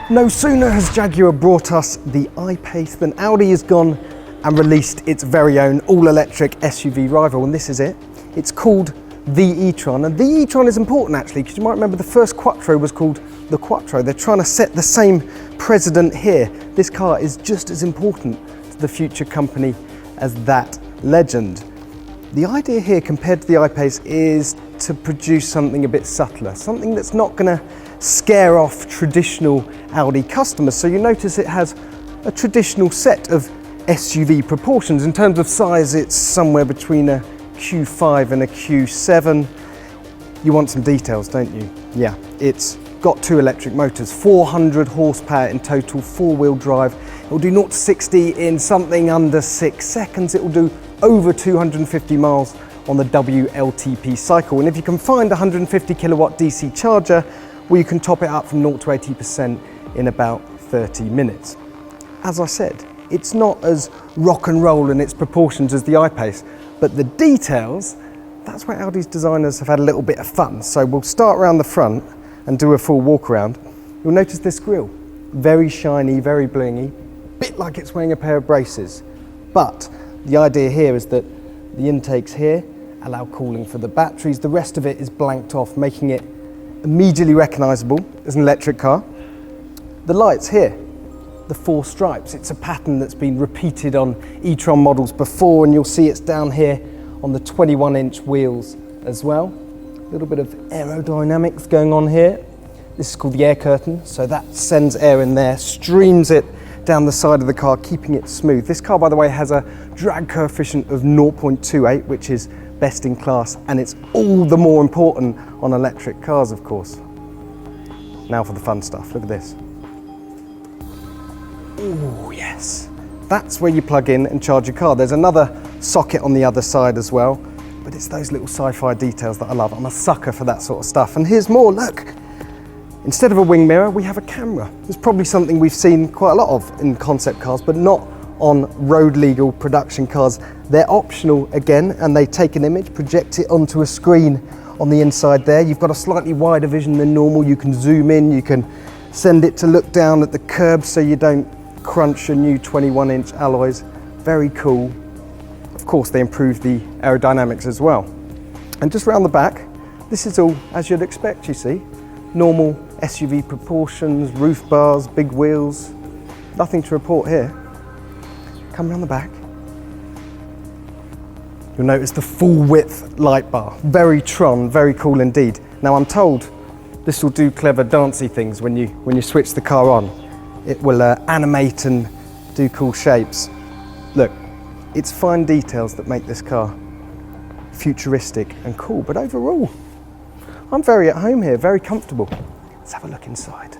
No sooner has Jaguar brought us the I-Pace than Audi has gone and released its very own all-electric SUV rival, and this is it. It's called the E-Tron, and the E-Tron is important actually, because you might remember the first Quattro was called the Quattro. They're trying to set the same precedent here. This car is just as important to the future company as that legend. The idea here, compared to the I-Pace, is to produce something a bit subtler, something that's not going to scare off traditional Audi customers. So you notice it has a traditional set of SUV proportions. In terms of size, it's somewhere between a Q5 and a Q7. You want some details, don't you? Yeah, it's got 2 electric motors, 400 horsepower in total, 4-wheel drive. It will do 0 to 60 in something under 6 seconds. It will do over 250 miles on the WLTP cycle. And if you can find a 150 kilowatt DC charger, well, you can top it up from 0 to 80% in about 30 minutes. As I said, it's not as rock and roll in its proportions as the I-Pace, but the details, that's where Audi's designers have had a little bit of fun. So we'll start around the front and do a full walk around. You'll notice this grille, very shiny, very blingy, bit like it's wearing a pair of braces. But the idea here is that the intakes here allow cooling for the batteries. The rest of it is blanked off, making it immediately recognizable as an electric car. The lights here, the 4 stripes, it's a pattern that's been repeated on e-tron models before, and you'll see it's down here on the 21-inch wheels as well. A little bit of aerodynamics going on here. This is called the air curtain, so that sends air in there, streams it down the side of the car, keeping it smooth. This car, by the way, has a drag coefficient of 0.28, which is best in class, and it's all the more important on electric cars, of course. Now for the fun stuff, look at this. Oh yes, that's where you plug in and charge your car. There's another socket on the other side as well, but it's those little sci-fi details that I love. I'm a sucker for that sort of stuff. And here's more, look. Instead of a wing mirror, we have a camera. It's probably something we've seen quite a lot of in concept cars, but not on road legal production cars. They're optional again, and they take an image, project it onto a screen on the inside there. You've got a slightly wider vision than normal. You can zoom in, you can send it to look down at the curb so you don't crunch your new 21-inch alloys. Very cool. Of course, they improve the aerodynamics as well. And just round the back, this is all as you'd expect, you see. Normal SUV proportions, roof bars, big wheels. Nothing to report here. Come around the back. You'll notice the full width light bar. Very Tron, very cool indeed. Now I'm told this will do clever dancey things when you switch the car on. It will animate and do cool shapes. Look, it's fine details that make this car futuristic and cool, but overall, I'm very at home here, very comfortable. Let's have a look inside.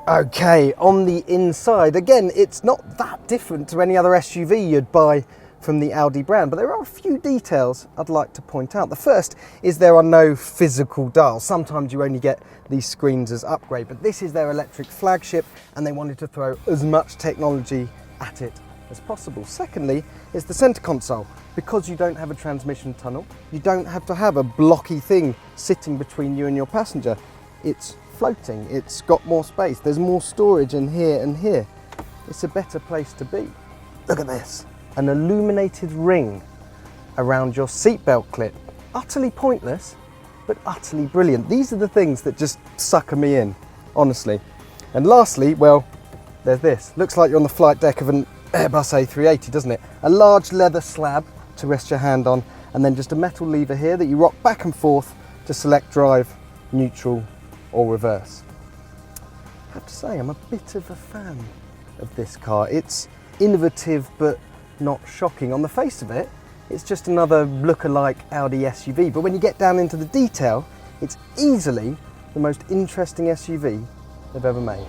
Okay, on the inside, again, it's not that different to any other SUV you'd buy from the Audi brand, but there are a few details I'd like to point out. The first is there are no physical dials. Sometimes you only get these screens as upgrade, but this is their electric flagship, and they wanted to throw as much technology at it as possible. Secondly is the center console. Because you don't have a transmission tunnel, you don't have to have a blocky thing sitting between you and your passenger. It's floating, it's got more space, there's more storage in here and here. It's a better place to be. Look at this, an illuminated ring around your seatbelt clip. Utterly pointless, but utterly brilliant. These are the things that just sucker me in, honestly. And lastly, well, there's this. Looks like you're on the flight deck of an Airbus A380, doesn't it? A large leather slab to rest your hand on, and then just a metal lever here that you rock back and forth to select drive, neutral, or reverse. I have to say, I'm a bit of a fan of this car. It's innovative, but not shocking. On the face of it, it's just another look-alike Audi SUV, but when you get down into the detail, it's easily the most interesting SUV they've ever made.